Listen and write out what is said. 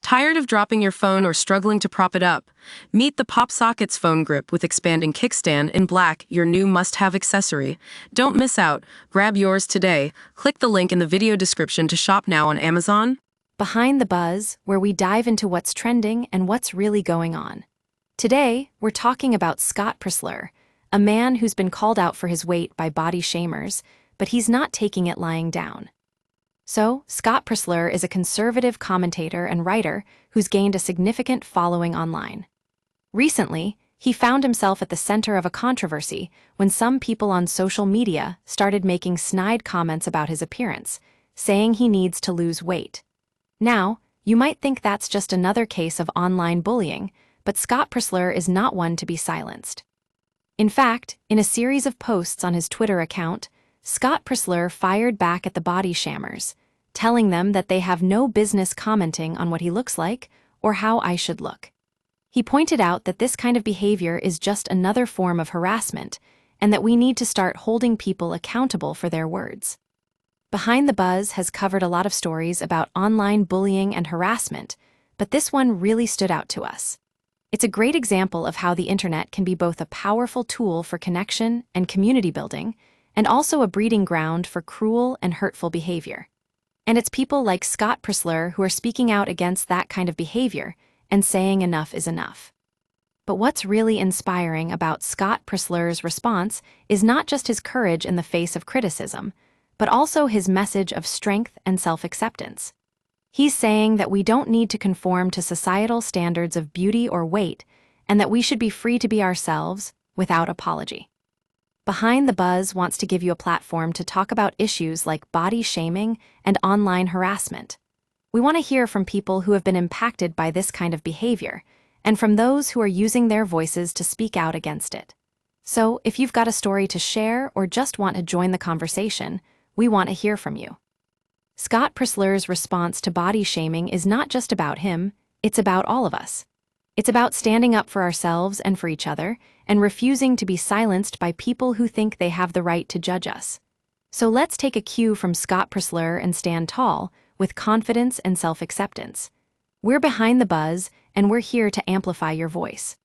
Tired of dropping your phone or struggling to prop it up? Meet the PopSockets phone grip with expanding kickstand in black, your new must-have accessory. Don't miss out. Grab yours today. Click the link in the video description to shop now on Amazon. Behind the Buzz, where we dive into what's trending and what's really going on. Today, we're talking about Scott Presler, a man who's been called out for his weight by body shamers, but he's not taking it lying down. So, Scott Presler is a conservative commentator and writer who's gained a significant following online. Recently, he found himself at the center of a controversy when some people on social media started making snide comments about his appearance, saying he needs to lose weight. Now, you might think that's just another case of online bullying, but Scott Presler is not one to be silenced. In fact, in a series of posts on his Twitter account, Scott Presler fired back at the body shammers, telling them that they have no business commenting on what he looks like or how I should look. He pointed out that this kind of behavior is just another form of harassment and that we need to start holding people accountable for their words. Behind the Buzz has covered a lot of stories about online bullying and harassment, but this one really stood out to us. It's a great example of how the internet can be both a powerful tool for connection and community building, and also a breeding ground for cruel and hurtful behavior. And it's people like Scott Presler who are speaking out against that kind of behavior and saying enough is enough. But what's really inspiring about Scott Presler's response is not just his courage in the face of criticism, but also his message of strength and self-acceptance. He's saying that we don't need to conform to societal standards of beauty or weight, and that we should be free to be ourselves without apology. Behind the Buzz wants to give you a platform to talk about issues like body shaming and online harassment. We want to hear from people who have been impacted by this kind of behavior, and from those who are using their voices to speak out against it. So, if you've got a story to share or just want to join the conversation, we want to hear from you. Scott Presler's response to body shaming is not just about him, it's about all of us. It's about standing up for ourselves and for each other, and refusing to be silenced by people who think they have the right to judge us. So let's take a cue from Scott Presler and stand tall, with confidence and self-acceptance. We're Behind the Buzz, and we're here to amplify your voice.